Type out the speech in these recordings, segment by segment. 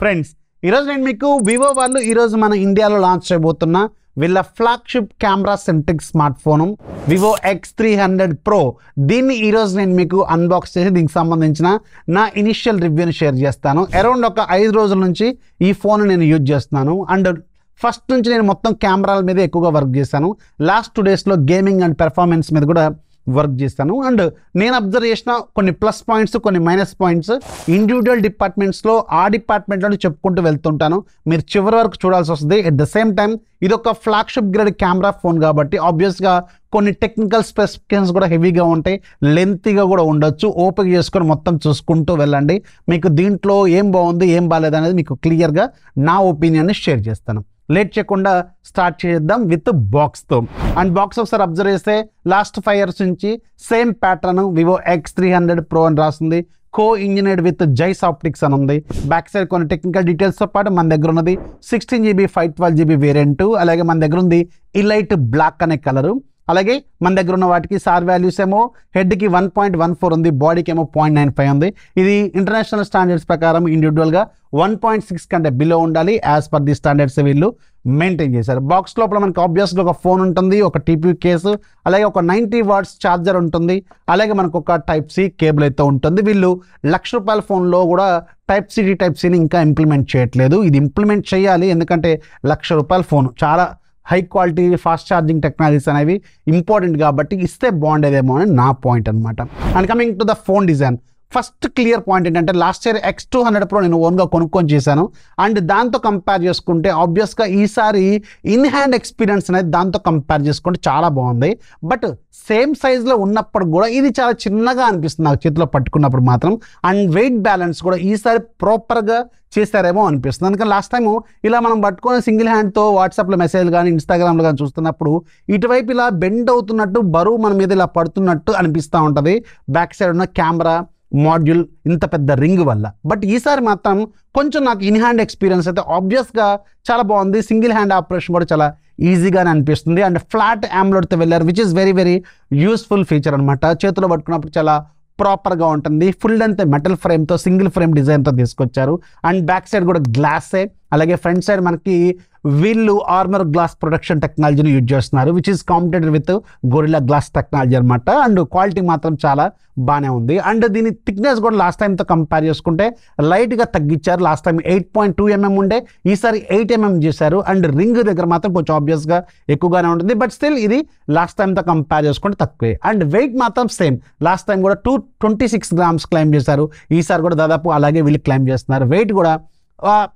Friends ఈరోజు నేను మీకు వివో వాళ్ళు ఈరోజు మన ఇండియాలో లాంచ్ చేయబోతున్న వీళ్ళ flagship camera centric smart phone Vivo X300 Pro దీన్ని ఈరోజు నేను మీకు అన్బాక్స్ చేసి దీనికి సంబంధించిన నా ఇనిషియల్ రివ్యూని షేర్ చేస్తాను. అరౌండ్ ఒక 5 రోజుల నుంచి ఈ ఫోన్ నేను యూజ్ చేస్తున్నాను అండ్ ఫస్ట్ నుంచి నేను మొత్తం కెమెరాల మీద ఎక్కువగా వర్క్ చేశాను. లాస్ట్ 2 డేస్లో గేమింగ్ అండ్ పెర్ఫార్మెన్స్ మీద కూడా వర్క్ చేస్తాను అండ్ నేను అబ్జర్వ్ చేసిన కొన్ని ప్లస్ పాయింట్స్ కొన్ని మైనస్ పాయింట్స్ ఇండివిజువల్ డిపార్ట్మెంట్స్లో ఆ డిపార్ట్మెంట్లో చెప్పుకుంటూ వెళ్తుంటాను. మీరు చివరి వరకు చూడాల్సి వస్తుంది. ఎట్ ద సేమ్ టైం ఇది ఒక ఫ్లాగ్షిప్ గ్రేడ్ కెమెరా ఫోన్ కాబట్టి ఆబ్వియస్గా కొన్ని టెక్నికల్ స్పెసిఫికేషన్స్ కూడా హెవీగా ఉంటాయి, లెంతీగా కూడా ఉండొచ్చు. ఓపిక చేసుకొని మొత్తం చూసుకుంటూ వెళ్ళండి. మీకు దీంట్లో ఏం బాగుంది ఏం బాగాలేదు అనేది మీకు క్లియర్గా నా ఒపీనియన్ని షేర్ చేస్తాను. లేట్ చేయకుండా స్టార్ట్ చేద్దాం విత్ బాక్స్తో. అండ్ బాక్స్ ఒకసారి అబ్జర్వ్ చేస్తే లాస్ట్ 5 years నుంచి same pattern Vivo X300 Pro అని రాస్తుంది. కో ఇంజనీర్డ్ విత్ జైస్ ఆప్టిక్స్ అని ఉంది. బ్యాక్ సైడ్ కొన్ని టెక్నికల్ డీటెయిల్స్తో పాటు మన దగ్గర ఉన్నది 16GB 512GB వేరియంట్, అలాగే మన దగ్గర ఉంది ఇలైట్ బ్లాక్ అనే కలరు. అలాగే మన దగ్గర ఉన్న వాటికి సార్ వాల్యూస్ ఏమో హెడ్కి 1.14 ఉంది, బాడీకి ఏమో 0.95 ఉంది. ఇది ఇంటర్నేషనల్ స్టాండర్డ్స్ ప్రకారం ఇండివిజువల్గా 1.6 కంటే బిలో ఉండాలి యాజ్ పర్ ది స్టాండర్డ్స్ వీళ్ళు మెయింటైన్ చేశారు. బాక్స్ లోపల మనకి ఆబ్వియస్గా ఒక ఫోన్ ఉంటుంది, ఒక TPU కేసు, అలాగే ఒక 90 watts ఛార్జర్ ఉంటుంది, అలాగే మనకు ఒక Type-C కేబుల్ అయితే ఉంటుంది. వీళ్ళు ₹1,00,000 ఫోన్లో కూడా Type-Cని ఇంకా ఇంప్లిమెంట్ చేయట్లేదు. ఇది ఇంప్లిమెంట్ చేయాలి, ఎందుకంటే ₹1,00,000 ఫోన్ చాలా high quality fast charging technologies అనేవి ఇంపార్టెంట్ కాబట్టి ఇస్తే బాగుండేదేమో అని నా పాయింట్ అనమాట. And coming to the phone design, first clear point ఏంటంటే లాస్ట్ ఇయర్ X200 Pro నేను ఓన్గా కొనుక్కొని చేశాను అండ్ దాంతో కంపేర్ చేసుకుంటే ఆబ్వియస్గా ఈసారి ఇన్ హ్యాండ్ ఎక్స్పీరియన్స్ అనేది దాంతో కంపేర్ చేసుకుంటే చాలా బాగుంది. బట్ సేమ్ సైజ్లో ఉన్నప్పుడు కూడా ఇది చాలా చిన్నగా అనిపిస్తుంది నాకు చేతిలో పట్టుకున్నప్పుడు మాత్రం. అండ్ వెయిట్ బ్యాలెన్స్ కూడా ఈసారి ప్రాపర్గా చేశారేమో అనిపిస్తుంది. అందుకని లాస్ట్ టైము ఇలా మనం పట్టుకొని సింగిల్ హ్యాండ్తో వాట్సాప్లో మెసేజ్ కానీ ఇన్స్టాగ్రామ్లో కానీ చూస్తున్నప్పుడు ఇటువైపు ఇలా బెండ్ అవుతున్నట్టు బరువు మన మీద ఇలా పడుతున్నట్టు అనిపిస్తూ ఉంటుంది బ్యాక్ సైడ్ ఉన్న కెమెరా మాడ్యూల్ ఇంత పెద్ద రింగ్ వల్ల. బట్ ఈసారి మాత్రం కొంచెం నాకు ఇన్ హ్యాండ్ ఎక్స్పీరియన్స్ అయితే ఆబ్వియస్గా చాలా బాగుంది. సింగిల్ హ్యాండ్ ఆపరేషన్ కూడా చాలా ఈజీగానే అనిపిస్తుంది అండ్ ఫ్లాట్ AMOLEDతో వెళ్ళారు which is very very useful feature అనమాట. చేతిలో పట్టుకున్నప్పుడు చాలా ప్రాపర్గా ఉంటుంది. ఫుల్ లెంత్ మెటల్ ఫ్రేమ్తో సింగిల్ ఫ్రేమ్ డిజైన్తో తీసుకొచ్చారు అండ్ బ్యాక్ సైడ్ కూడా గ్లాసే, అలాగే ఫ్రంట్ సైడ్ మనకి వీళ్ళు ఆర్మర్ గ్లాస్ ప్రొడక్షన్ టెక్నాలజీని యూజ్ చేస్తున్నారు which is competitive with Gorilla Glass technology అనమాట. అండ్ క్వాలిటీ మాత్రం చాలా బాగానే ఉంది అండ్ దీని థిక్నెస్ కూడా లాస్ట్ టైంతో కంపేర్ చేసుకుంటే లైట్గా తగ్గించారు. లాస్ట్ టైం 8.2 mm ఉండే, ఈసారి 8 mm చేశారు అండ్ రింగ్ దగ్గర మాత్రం కొంచెం ఆబ్వియస్గా ఎక్కువగానే ఉంటుంది. బట్ స్టిల్ ఇది లాస్ట్ టైంతో కంపేర్ చేసుకుంటే తక్కువే. అండ్ వెయిట్ మాత్రం సేమ్, లాస్ట్ టైం కూడా 226 grams క్లైమ్ చేశారు, ఈసారి కూడా దాదాపు అలాగే వీళ్ళు క్లైమ్ చేస్తున్నారు. వెయిట్ కూడా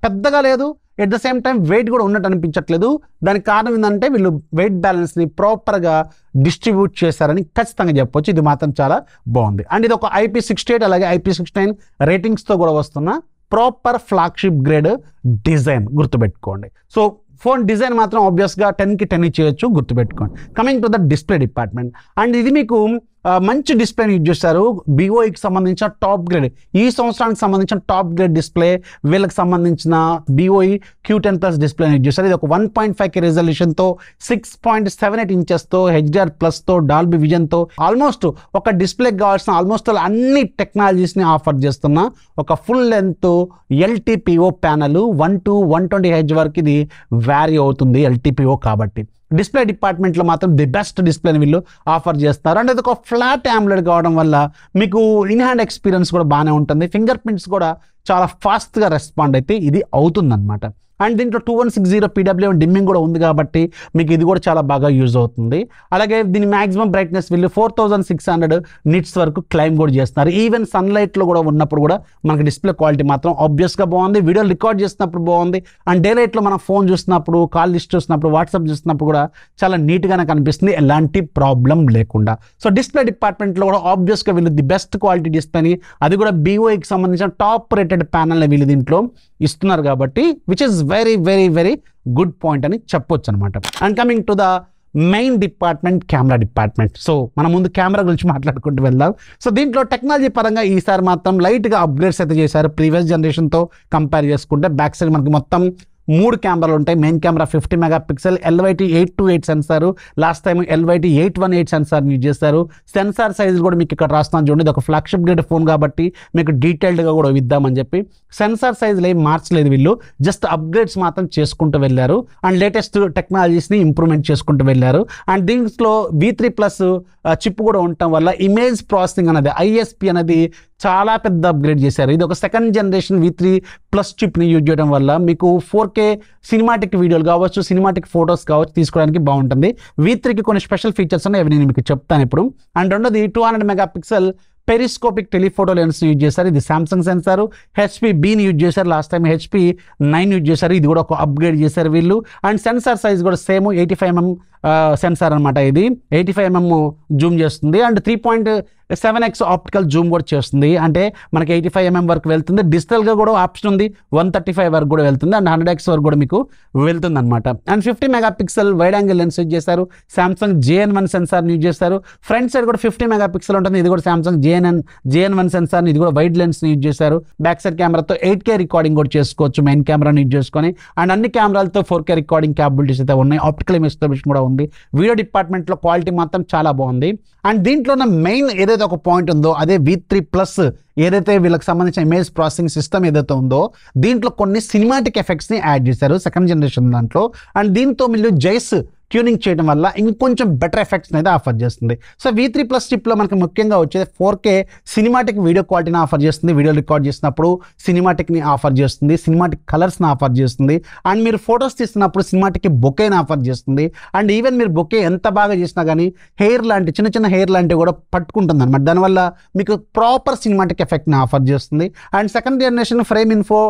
పెద్దగా లేదు, at the same time weight కూడా ఉన్నట్టు అనిపించట్లేదు. దానికి కారణం ఏంటంటే వీళ్ళు వెయిట్ బ్యాలెన్స్ని ప్రాపర్గా డిస్ట్రిబ్యూట్ చేశారని ఖచ్చితంగా చెప్పొచ్చు. ఇది మాత్రం చాలా బాగుంది అండ్ ఇది ఒక IP68 అలాగే IP69 రేటింగ్స్తో కూడా వస్తున్న ప్రాపర్ ఫ్లాగ్షిప్ గ్రేడ్ డిజైన్ గుర్తుపెట్టుకోండి. సో ఫోన్ డిజైన్ మాత్రం ఆబ్వియస్గా 10కి 10 ఇచ్చేయచ్చు, గుర్తుపెట్టుకోండి. Coming to the display department and ఇది మీకు మంచి డిస్ప్లేని యూజ్ చేస్తారు. BOEకి సంబంధించిన టాప్ గ్రేడ్, ఈ సంవత్సరానికి సంబంధించిన టాప్ గ్రేడ్ డిస్ప్లే, వీళ్ళకి సంబంధించిన BOE Q10+ డిస్ప్లేని యూజ్ చేస్తారు. ఇది ఒక 1.5K రెజల్యూషన్తో 6.78 ఇంచెస్తో HDR+తో డాల్బీ విజన్తో ఆల్మోస్ట్ ఒక డిస్ప్లేకి కావాల్సిన ఆల్మోస్ట్ అన్ని టెక్నాలజీస్ని ఆఫర్ చేస్తున్న ఒక full length LTPO panel 1 to 120 Hz వరకు ఇది వ్యారీ అవుతుంది LTPO కాబట్టి. డిస్ప్లే డిపార్ట్మెంట్లో మాత్రం ది బెస్ట్ డిస్ప్లేని వీళ్ళు ఆఫర్ చేస్తారు అండ్ అది ఒక ఫ్లాట్ AMOLED కావడం వల్ల మీకు ఇన్ హ్యాండ్ ఎక్స్పీరియన్స్ కూడా బాగానే ఉంటుంది. ఫింగర్ ప్రింట్స్ కూడా చాలా ఫాస్ట్గా రెస్పాండ్ అయితే ఇది అవుతుందన్నమాట. అండ్ దీంట్లో 2160 PWM డిమ్మింగ్ కూడా ఉంది కాబట్టి మీకు ఇది కూడా చాలా బాగా యూజ్ అవుతుంది. అలాగే దీని మ్యాక్సిమం బ్రైట్నెస్ వీళ్ళు 4600 nits వరకు క్లైమ్ కూడా చేస్తున్నారు. ఈవెన్ సన్లైట్లో కూడా ఉన్నప్పుడు కూడా మనకి డిస్ప్లే క్వాలిటీ మాత్రం ఆబ్వియస్గా బాగుంది. వీడియో రికార్డ్ చేస్తున్నప్పుడు బాగుంది అండ్ డే లైట్లో మనం ఫోన్ చూస్తున్నప్పుడు, కాల్ లిస్ట్ చూస్తున్నప్పుడు, వాట్సాప్ చూస్తున్నప్పుడు కూడా చాలా నీట్గానే కనిపిస్తుంది, ఎలాంటి ప్రాబ్లం లేకుండా. సో డిస్ప్లే డిపార్ట్మెంట్లో కూడా ఆబ్వియస్గా వీళ్ళు ది బెస్ట్ క్వాలిటీ డిస్ప్లేని, అది కూడా BOEకి సంబంధించిన టాప్ రేటెడ్ ప్యానల్ని వీళ్ళు దీంట్లో ఇస్తున్నారు కాబట్టి which is very very very good point అని చెప్పొచ్చు అనమాట. And coming to the main department, camera department. So మనం ముందు కెమెరా గురించి మాట్లాడుకుంటూ వెళ్దాం. సో దీంట్లో టెక్నాలజీ పరంగా ఈసారి మాత్రం లైట్గా అప్గ్రేడ్స్ అయితే చేశారు ప్రీవియస్ జనరేషన్తో కంపేర్ చేసుకుంటే. బ్యాక్ సైడ్ మనకి మొత్తం 3 కెమెరాలు ఉంటాయి. Main camera 50 mega pixel, LYT 828 sensor, last time LYT 818 sensor use చేస్తారు. సెన్సార్ సైజ్ కూడా మీకు ఇక్కడ రాస్తున్నాను చూడండి, ఇది ఒక ఫ్లాగ్షిప్ గ్రేడ్ ఫోన్ కాబట్టి మీకు డీటెయిల్డ్గా కూడా ఇద్దామని చెప్పి. సెన్సార్ సైజులు ఏం మార్చలేదు వీళ్ళు, జస్ట్ అప్గ్రేడ్స్ మాత్రం చేసుకుంటూ వెళ్ళారు అండ్ లేటెస్ట్ టెక్నాలజీస్ని ఇంప్రూవ్మెంట్ చేసుకుంటూ వెళ్ళారు. అండ్ దీంట్లో V3+ చిప్ కూడా ఉండటం వల్ల ఇమేజ్ ప్రాసెసింగ్ అనేది ISP అనేది చాలా పెద్ద అప్గ్రేడ్ చేశారు. ఇది ఒక సెకండ్ జనరేషన్ V3+ చిప్ని యూజ్ చేయడం వల్ల మీకు 4K సినిమాటిక్ వీడియోలు కావచ్చు, సినిమాటిక్ ఫొటోస్ కావచ్చు తీసుకోవడానికి బాగుంటుంది. V3కి కొన్ని స్పెషల్ ఫీచర్స్ ఉన్నాయి, అవి నేను మీకు చెప్తాను ఇప్పుడు. అండ్ రెండోది 200 mega pixel periscopic telephoto lens use చేశారు. ఇది సామ్సంగ్ సెన్సార్. HP-Bని యూజ్ చేశారు, లాస్ట్ టైం HP-9 యూజ్ చేశారు. ఇది కూడా ఒక అప్గ్రేడ్ చేశారు వీళ్ళు. అండ్ సెన్సార్ సైజ్ కూడా సేమ్ 85mm సెన్సార్ అనమాట. ఇది 85mm జూమ్ చేస్తుంది అండ్ 3.7x ఆప్టికల్ జూమ్ కూడా చేస్తుంది. అంటే మనకి 85mm వరకు వెళ్తుంది. డిజిటల్గా కూడా ఆప్షన్ ఉంది, 135 వరకు కూడా వెళ్తుంది అండ్ 100x వరకు కూడా మీకు వెళ్తుంది అనమాట. And 50 mega pixel wide angle lens use చేశారు. సామ్సంగ్ JN1 సెన్సార్ని యూజ్ చేస్తారు. ఫ్రంట్ సైడ్ కూడా 50 మెగా పిక్సెల్ ఉంటుంది. ఇది కూడా సామ్సంగ్ JN1 సెన్సార్ని, ఇది కూడా వైడ్ లెన్స్ని యూజ్ చేశారు. బ్యాక్ సైడ్ కెమెరాతో 8K రికార్డింగ్ కూడా చేసుకోవచ్చు మెయిన్ కెమెరాని యూజ్ చేసుకొని. అండ్ అన్ని కెమెరాలతో 4K రికార్డింగ్ క్యాపబిలిటీస్ అయితే ఉన్నాయి. ఆప్టికల్ ఇమేజ్ స్టెబిలిటీ కూడా ఉంది. వీడియో డిపార్ట్మెంట్లో క్వాలిటీ మాత్రం చాలా బాగుంది. అండ్ దీంట్లో మెయిన్ ఏదైతే ఒక పాయింట్ ఉందో అదే V3+ ఏదైతే వీళ్ళకి సంబంధించిన ఇమేజ్ ప్రాసెసింగ్ సిస్టమ్ ఏదైతే ఉందో దీంట్లో కొన్ని సినిమాటిక్ ఎఫెక్ట్స్ని యాడ్ చేశారు సెకండ్ జనరేషన్ దాంట్లో. అండ్ దీంతో మీరు జైస్ ట్యూనింగ్ చేయడం వల్ల ఇంకొంచెం బెటర్ ఎఫెక్ట్స్ అయితే ఆఫర్ చేస్తుంది. సో V3+ చిప్లో మనకి ముఖ్యంగా వచ్చేది 4K సినిమాటిక్ వీడియో క్వాలిటీని ఆఫర్ చేస్తుంది. వీడియో రికార్డ్ చేసినప్పుడు సినిమాటిక్ని ఆఫర్ చేస్తుంది, సినిమాటిక్ కలర్స్ని ఆఫర్ చేస్తుంది. అండ్ మీరు ఫొటోస్ తీస్తున్నప్పుడు సినిమాటిక్ బొకేని ఆఫర్ చేస్తుంది. అండ్ ఈవెన్ మీరు బొకే ఎంత బాగా చేసినా కానీ హెయిర్ లాంటి చిన్న చిన్న హెయిర్ లాంటివి కూడా పట్టుకుంటుంది అనమాట. దానివల్ల మీకు ప్రాపర్ సినిమాటిక్ ఎఫెక్ట్ని ఆఫర్ చేస్తుంది. And second generation frame info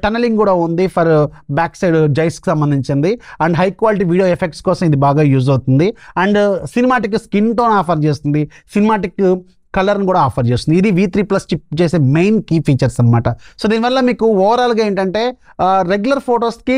tunnelling కూడా ఉంది ఫర్ బ్యాక్ సైడ్ జైస్కి సంబంధించింది. And high quality video effects కోసం ఇది బాగా యూజ్ అవుతుంది. And cinematic skin tone offer చేస్తుంది, సినిమాటిక్ కలర్ని కూడా ఆఫర్ చేస్తుంది. ఇది V3+ చిప్ చేసే మెయిన్ కీ ఫీచర్స్ అనమాట. సో దీనివల్ల మీకు ఓవరాల్గా ఏంటంటే రెగ్యులర్ ఫొటోస్కి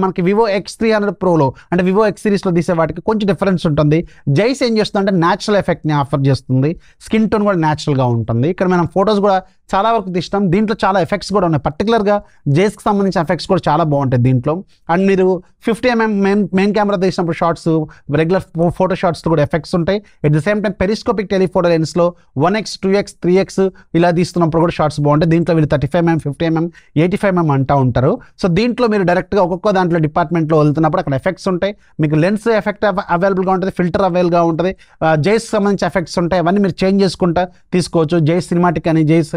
మనకి Vivo X300 Proలో అంటే Vivo X సిరీస్లో తీసే వాటికి కొంచెం డిఫరెన్స్ ఉంటుంది. జైస్ ఏం చేస్తుందంటే న్యాచురల్ ఎఫెక్ట్ని ఆఫర్ చేస్తుంది, స్కిన్ టోన్ కూడా న్యాచురల్గా ఉంటుంది. ఇక్కడ మనం ఫొటోస్ కూడా చాలా వరకు తీస్తాం. దీంట్లో చాలా ఎఫెక్ట్స్ కూడా ఉన్నాయి, పర్టికులర్గా జైస్కి సంబంధించిన ఎఫెక్ట్స్ కూడా చాలా బాగుంటాయి దీంట్లో. అండ్ మీరు 50mm మెయిన్ కెమెరా తీసినప్పుడు షార్ట్స్, రెగ్యులర్ ఫోటో షార్ట్స్లో కూడా ఎఫెక్ట్స్ ఉంటాయి. At the same time periscopic telephoto లెన్స్లో 1x 2x 3x ఇలా తీస్తున్నప్పుడు కూడా షార్ట్స్ బాగుంటాయి. దీంట్లో వీళ్ళు 35mm 50mm 85mm అంటూ ఉంటారు. సో దీంట్లో మీరు డైరెక్ట్గా ఒక్కొక్క దాంట్లో డిపార్ట్మెంట్లో వెళ్తున్నప్పుడు అక్కడ ఎఫెక్ట్స్ ఉంటాయి. మీకు లెన్స్ ఎఫెక్ట్ అవైలబుల్గా ఉంటుంది, ఫిల్టర్ అవైలబుల్గా ఉంటుంది, జైస్ సంబంధించిన ఎఫెక్ట్స్ ఉంటాయి. అవన్నీ మీరు చేంజ్ చేసుకుంటా తీసుకోవచ్చు. జైస్ సినిమాటిక్ అని, జైస్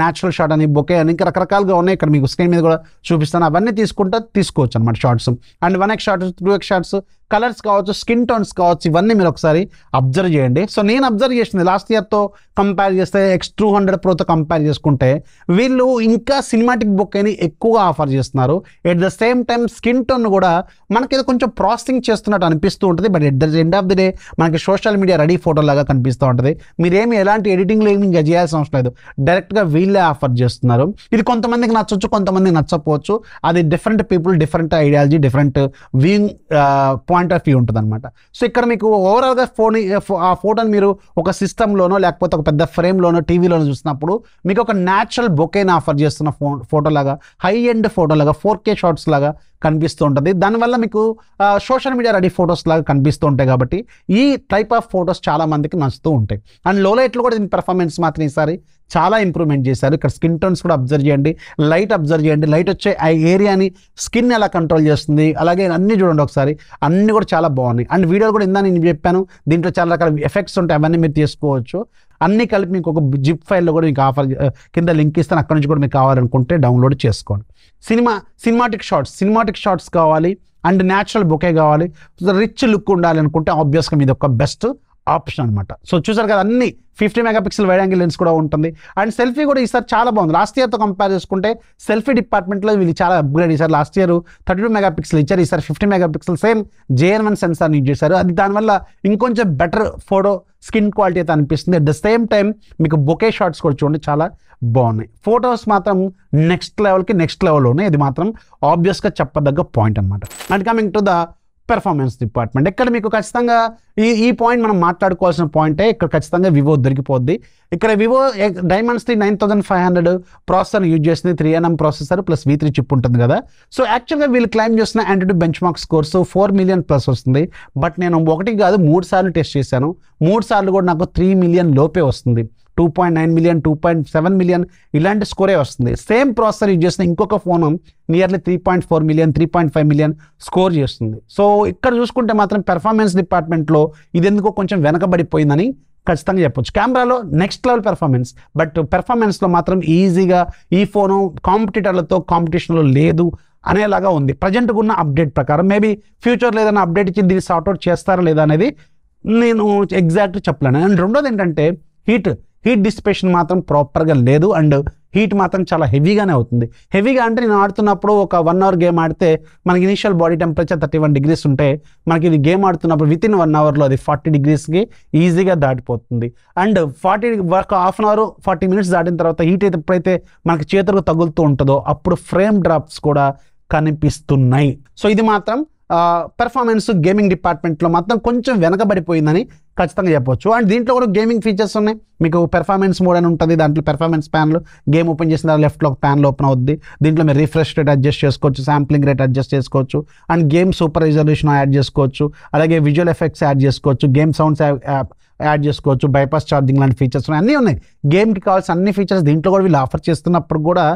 న్యాచురల్ షాట్ అని, బొకే అని ఇంకా రకరకాలుగా ఉన్నాయి. ఇక్కడ మీకు స్క్రీన్ మీద కూడా చూపిస్తాను. అవన్నీ తీసుకోవచ్చు అనమాట shots. And 1x shots, 2x shots, colours కావచ్చు, స్కిన్ టోన్స్ కావచ్చు, ఇవన్నీ మీరు ఒకసారి అబ్జర్వ్ చేయండి. సో నేను అబ్జర్వ్ చేసింది లాస్ట్ ఇయర్తో కంపేర్ చేస్తే X200 Proతో కంపేర్ చేసుకుంటే వీళ్ళు ఇంకా సినిమాటిక్ బొకేని ఎక్కువగా ఆఫర్ చేస్తున్నారు. At the same time skin tone కూడా మనకి కొంచెం ప్రాసెసింగ్ చేస్తున్నట్టు అనిపిస్తూ ఉంటుంది. But at the end of the day మనకి సోషల్ మీడియా రెడీ ఫోటో లాగా కనిపిస్తూ ఉంటుంది. మీరేమి ఎలాంటి ఎడిటింగ్ ఇంకా చేయాల్సిన అవసరం లేదు, డైరెక్ట్గా వీళ్ళే ఆఫర్ చేస్తున్నారు. ఇది కొంతమందికి నచ్చవచ్చు, కొంతమందికి నచ్చకపోవచ్చు. అది different people, different ideology, different viewing point of view ఉంటుంది అనమాట. సో ఇక్కడ మీకు ఓవరాల్గా ఆ ఫోటోని మీరు ఒక సిస్టంలోనో లేకపోతే ఒక పెద్ద ఫ్రేమ్లోనో టీవీలోనో చూసినప్పుడు మీకు ఒక న్యాచురల్ బొకేని ఆఫర్ చేస్తున్న ఫోటో లాగా, హై ఎండ్ ఫోటో లాగా, 4K షాట్స్ లాగా కనిపిస్తూ ఉంటుంది. దానివల్ల మీకు సోషల్ మీడియా రెడీ ఫొటోస్ లాగా కనిపిస్తూ ఉంటాయి. కాబట్టి ఈ టైప్ ఆఫ్ ఫొటోస్ చాలా మందికి నచ్చుతూ ఉంటాయి. అండ్ లో లైట్లో కూడా దీని పెర్ఫార్మెన్స్ మాత్రం ఈసారి చాలా ఇంప్రూవ్మెంట్ చేశారు. ఇక్కడ స్కిన్ టోన్స్ కూడా అబ్జర్వ్ చేయండి, లైట్ అబ్జర్వ్ చేయండి, లైట్ వచ్చే ఆ ఏరియాని స్కిన్ ఎలా కంట్రోల్ చేస్తుంది, అలాగే అన్నీ చూడండి ఒకసారి, అన్నీ కూడా చాలా బాగున్నాయి. అండ్ వీడియోలు కూడా ఇందా నేను చెప్పాను, దీంట్లో చాలా రకాల ఎఫెక్ట్స్ ఉంటాయి, అవన్నీ మీరు తీసుకోవచ్చు. అన్నీ కలిపి మీకు ఒక జిప్ ఫైల్లో కూడా మీకు ఆఫర్ కింద లింక్ ఇస్తాను, అక్కడ నుంచి కూడా మీకు కావాలనుకుంటే డౌన్లోడ్ చేసుకోండి. సినిమాటిక్ షార్ట్స్ కావాలి అండ్ న్యాచురల్ బొకే కావాలి, రిచ్ లుక్ ఉండాలి అనుకుంటే ఆబ్వియస్గా మీది ఒక బెస్ట్ ఆప్షన్ అనమాట. సో చూసారు కదా, అన్ని 50 మెగాపిక్సెల్ వైడ్ యాంగిల్ లెన్స్ కూడా ఉంటుంది. అండ్ సెల్ఫీ కూడా ఈసారి చాలా బాగుంది. లాస్ట్ ఇయర్తో కంపేర్ చేసుకుంటే సెల్ఫీ డిపార్ట్మెంట్లో వీళ్ళు చాలా అప్గ్రేడ్ చేశారు. లాస్ట్ ఇయర్ 32 మెగాపిక్సెల్ ఇచ్చారు, ఈసారి 50 మెగాపిక్సెల్ సేమ్ JN1 సెన్సార్ని యూజ్ చేశారు. అది దానివల్ల ఇంకొంచెం బెటర్ ఫోటో స్కిన్ క్వాలిటీ అయితే అనిపిస్తుంది. అట్ ద సేమ్ టైం మీకు బొకే షాట్స్ కూడా చూడండి చాలా బాగున్నాయి. ఫొటోస్ మాత్రం నెక్స్ట్ లెవెల్ ఉన్నాయి. ఇది మాత్రం ఆబ్వియస్గా చెప్పదగ్గ పాయింట్ అనమాట. And coming to the performance department. ఇక్కడ మీకు ఖచ్చితంగా ఈ పాయింట్ మనం మాట్లాడుకోవాల్సిన పాయింటే. ఇక్కడ ఖచ్చితంగా వివో దొరికిపోద్ది. ఇక్కడ వివో డైమండ్స్టీ 9500 ప్రాసెసర్ యూజ్ చేసింది, 3nm processor plus V3 chip ఉంటుంది కదా. సో యాక్చువల్గా వీళ్ళు క్లైమ్ చేసిన AnTuTu bench mark scores 4 million plus వస్తుంది. బట్ నేను 1 కాదు 3 సార్లు టెస్ట్ చేశాను. 3 సార్లు కూడా నాకు 3 మిలియన్ లోపే వస్తుంది. 2.9 మిలియన్, 2.7 మిలియన్ ఇలాంటి స్కోరే వస్తుంది. సేమ్ ప్రాసెసర్ యూజ్ చేసిన ఇంకొక phone nearly 3.4 million, 3.5 million score చేస్తుంది. సో ఇక్కడ చూసుకుంటే మాత్రం పెర్ఫార్మెన్స్ డిపార్ట్మెంట్లో ఇది ఎందుకో కొంచెం వెనకబడిపోయిందని ఖచ్చితంగా చెప్పొచ్చు. కెమెరాలో నెక్స్ట్ లెవెల్ పెర్ఫార్మెన్స్, బట్ పెర్ఫార్మెన్స్లో మాత్రం ఈజీగా ఈ ఫోను కాంపిటీటర్లతో కాంపిటీషన్లో లేదు అనేలాగా ఉంది ప్రజెంట్గా ఉన్న అప్డేట్ ప్రకారం. మేబీ ఫ్యూచర్లో ఏదైనా అప్డేట్ ఇచ్చి దీన్ని సార్ట్అవుట్ చేస్తారా లేదా అనేది నేను ఎగ్జాక్ట్ చెప్పలేను. అండ్ రెండోది ఏంటంటే హీట్ డిసిపేషన్ మాత్రం ప్రాపర్గా లేదు. అండ్ హీట్ మాత్రం చాలా హెవీగానే అవుతుంది. హెవీగా అంటే నేను ఆడుతున్నప్పుడు ఒక 1 అవర్ గేమ్ ఆడితే మనకి ఇనిషియల్ బాడీ టెంపరేచర్ 31 డిగ్రీస్ ఉంటే మనకి ఇది గేమ్ ఆడుతున్నప్పుడు వితిన్ 1 అవర్లో అది 40 డిగ్రీస్కి ఈజీగా దాటిపోతుంది. And half an hour 40 minutes దాటిన తర్వాత హీట్ అయితే ఎప్పుడైతే మనకి చేతులకు తగులుతూ ఉంటుందో అప్పుడు ఫ్రేమ్ డ్రాప్స్ కూడా కనిపిస్తున్నాయి. సో ఇది మాత్రం పెర్ఫార్మెన్స్ గేమింగ్ డిపార్ట్మెంట్లో మాత్రం కొంచెం వెనకబడిపోయిందని ఖచ్చితంగా చెప్పొచ్చు. అండ్ దీంట్లో కూడా గేమింగ్ ఫీచర్స్ ఉన్నాయి. మీకు పెర్ఫార్మెన్స్ మోడ్ అని ఉంటుంది. దాంట్లో పెర్ఫార్మెన్స్ ప్యాన్లు గేమ్ ఓపెన్ చేసిన లెఫ్ట్లో ఒక ప్యాన్లో ఓపెన్ అవుద్ది. దీంట్లో మీరు రిఫ్రెష్ రేట్ అడ్జస్ట్ చేసుకోవచ్చు, శాంప్లింగ్ రేట్ అడ్జస్ట్ చేసుకోవచ్చు, and game super resolution add చేసుకోవచ్చు, అలాగే విజువల్ ఎఫెక్ట్స్ యాడ్ చేసుకోవచ్చు, గేమ్ సౌండ్స్ యాడ్ చేసుకోవచ్చు, బైపాస్ ఛార్జింగ్ లాంటి ఫీచర్స్ ఉన్నాయి, అన్నీ ఉన్నాయి. గేమ్కి కావాల్సిన అన్ని ఫీచర్స్ దీంట్లో కూడా వీళ్ళు ఆఫర్ చేస్తున్నప్పుడు కూడా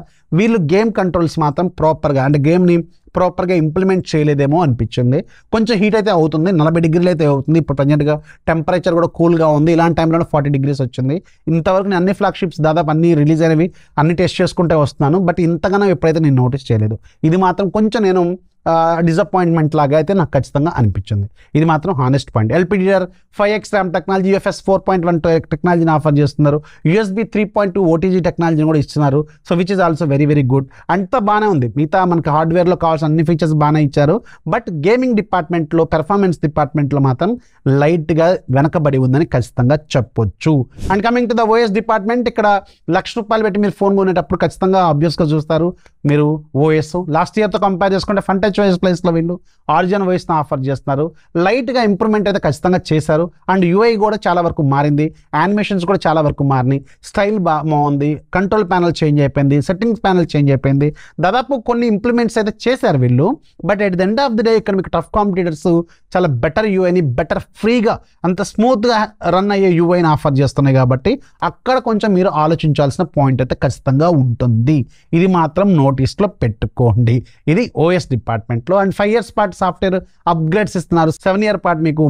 వీళ్ళు గేమ్ కంట్రోల్స్ మాత్రం ప్రాపర్గా అంటే గేమ్ని ప్రాపర్గా ఇంప్లిమెంట్ చేయలేదేమో అనిపించింది. కొంచెం హీట్ అయితే అవుతుంది, 40 డిగ్రీలు అయితే అవుతుంది. ఇప్పుడు ప్రజెంట్గా టెంపరేచర్ కూడా కూల్గా ఉంది. ఇలాంటి టైంలో 40 డిగ్రీస్ వచ్చింది. ఇంతవరకు నేను అన్ని ఫ్లాగ్షిప్స్ దాదాపు అన్ని రిలీజ్ అయినవి అన్ని టెస్ట్ చేసుకుంటే వస్తున్నాను. బట్ ఇంతగానో ఎప్పుడైతే నేను నోటీస్ చేయలేదు. ఇది మాత్రం కొంచెం నేను డిసప్పాయింట్మెంట్ లాగా అయితే నాకు ఖచ్చితంగా అనిపించింది. ఇది మాత్రం honest point. LPDDR 5x RAM technology, UFS 4.1 టెక్నాలజీని ఆఫర్ చేస్తున్నారు. USB 3.2 OTG టెక్నాలజీని కూడా ఇస్తున్నారు. So which is also very very good. అంతా బాగానే ఉంది. మిగతా మనకి హార్డ్వేర్లో కావాల్సిన అన్ని ఫీచర్స్ బాగానే ఇచ్చారు. బట్ గేమింగ్ డిపార్ట్మెంట్లో పెర్ఫార్మెన్స్ డిపార్ట్మెంట్లో మాత్రం లైట్గా వెనకబడి ఉందని ఖచ్చితంగా చెప్పొచ్చు. And coming to the OS department, ఇక్కడ ₹1,00,000 పెట్టి మీరు ఫోన్ కొనేటప్పుడు ఖచ్చితంగా ఆబ్వియస్గా చూస్తారు మీరు OS. లాస్ట్ ఇయర్తో కంపేర్ చేసుకుంటే ఫన్ టచ్ OS ప్లేస్లో వీళ్ళు ఆరిజిన్ OSని ఆఫర్ చేస్తున్నారు. లైట్గా ఇంప్రూవ్మెంట్ అయితే ఖచ్చితంగా చేశారు. అండ్ UI కూడా చాలా వరకు మారింది, యానిమేషన్స్ కూడా చాలా వరకు మారినాయి, స్టైల్ బాగుంది, కంట్రోల్ ప్యానల్ చేంజ్ అయిపోయింది, సెట్టింగ్స్ ప్యానల్ చేంజ్ అయిపోయింది. దాదాపు కొన్ని ఇంప్లిమెంట్స్ అయితే చేశారు వీళ్ళు. But at the end of the day ఇక్కడ మీకు టఫ్ కాంపిటీటర్స్ చాలా బెటర్ UIని బెటర్ ఫ్రీగా అంత స్మూత్గా రన్ అయ్యే UIని ఆఫర్ చేస్తున్నాయి. కాబట్టి అక్కడ కొంచెం మీరు ఆలోచించాల్సిన పాయింట్ అయితే ఖచ్చితంగా ఉంటుంది. ఇది మాత్రం నోటీస్లో పెట్టుకోండి. ఇది OS డిపార్ట్మెంట్లో. అండ్ 5 years పాటు సాఫ్ట్వేర్ అప్గ్రేడ్స్ ఇస్తున్నారు. 7 year పాటు మీకు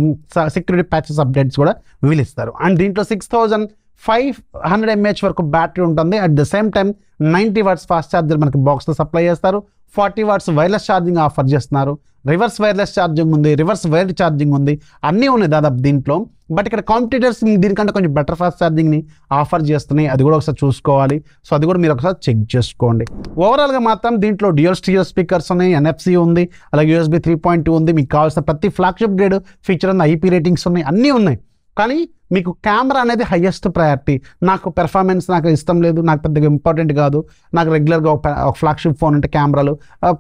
సెక్యూరిటీ ప్యాచెస్ అప్డేట్స్ కూడా వీళ్ళు ఇస్తారు. అండ్ దీంట్లో 6500 mAh వరకు బ్యాటరీ ఉంటుంది. At the same time 90 watts fast charger మనకి బాక్స్లో సప్లై చేస్తారు. 40 watts వైర్లెస్ ఛార్జింగ్ ఆఫర్ చేస్తున్నారు. రివర్స్ వైర్లెస్ ఛార్జింగ్ ఉంది, రివర్స్ వైర్డ్ ఛార్జింగ్ ఉంది, అన్నీ ఉన్నాయి దాదాపు దీంట్లో. బట్ ఇక్కడ కాంపిటీటర్స్ దీనికంటే కొంచెం బెటర్ ఫాస్ట్ ఛార్జింగ్ని ఆఫర్ చేస్తున్నాయి. అది కూడా ఒకసారి చూసుకోవాలి. సో అది కూడా మీరు ఒకసారి చెక్ చేసుకోండి. ఓవరాల్గా మాత్రం దీంట్లో డ్యూయల్ స్టీరియో స్పీకర్స్ ఉన్నాయి, NFC ఉంది, అలాగే USB 3.2 ఉంది. మీకు కావాల్సిన ప్రతి ఫ్లాగ్షిప్ గ్రేడ్ ఫీచర్ ఉంది, IP రేటింగ్స్ ఉన్నాయి, అన్నీ ఉన్నాయి. కానీ మీకు కెమెరా అనేది హైయెస్ట్ ప్రయారిటీ. నాకు పెర్ఫార్మెన్స్ నాకు ఇష్టం లేదు, నాకు పెద్దగా ఇంపార్టెంట్ కాదు, నాకు రెగ్యులర్గా ఒక ఫ్లాగ్షిప్ ఫోన్ అంటే కెమెరాలు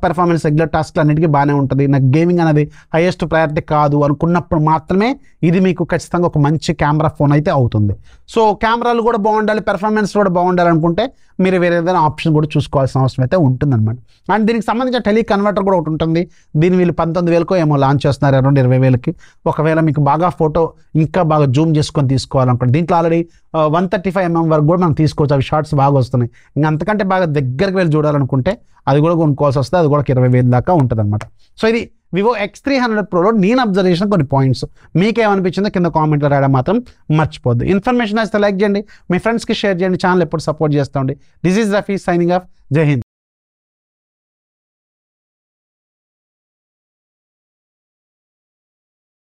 పెర్ఫార్మెన్స్ రెగ్యులర్ టాస్క్లు అన్నిటికీ బాగానే ఉంటుంది, నాకు గేమింగ్ అనేది హైయెస్ట్ ప్రయారిటీ కాదు అనుకున్నప్పుడు మాత్రమే ఇది మీకు ఖచ్చితంగా ఒక మంచి కెమెరా ఫోన్ అయితే అవుతుంది. సో కెమెరాలు కూడా బాగుండాలి, పెర్ఫార్మెన్స్ కూడా బాగుండాలి అనుకుంటే మీరు వేరే ఏదైనా ఆప్షన్ కూడా చూసుకోవాల్సిన అవసరం అయితే ఉంటుందన్నమాట. అండ్ దీనికి సంబంధించిన టెలి కన్వర్టర్ కూడా ఒకటి ఉంటుంది. దీన్ని వీళ్ళు 19,000కో ఏమో లాంచ్ చేస్తున్నారు, అరౌండ్ 20,000కి. ఒకవేళ మీకు బాగా ఫోటో ఇంకా బాగా జూమ్ చేసుకొని తీసుకోవాలనుకోండి, దీంట్లో ఆల్రెడీ 135mm వరకు కూడా మనం తీసుకోవచ్చు. అవి షార్ట్స్ బాగా వస్తున్నాయి. ఇంకా అంతకంటే బాగా దగ్గరికి వెళ్ళి చూడాలనుకుంటే అది కూడా కొనుక్కోవాల్సి వస్తుంది. అది కూడా 20,000 దాకా ఉంటుంది అనమాట. సో ఇది వివో X300 Proలో నేను అబ్జర్వ్ చేసిన కొన్ని పాయింట్స్. మీకేమనిపించిందో కింద కామెంట్లో రాయడం మాత్రం మర్చిపోద్దు. ఇన్ఫర్మేషన్ అయితే లైక్ చేయండి, మీ ఫ్రెండ్స్కి షేర్ చేయండి, ఛానల్ ఎప్పుడు సపోర్ట్ చేస్తూ ఉండి. This is Rafi signing off. జై హింద్.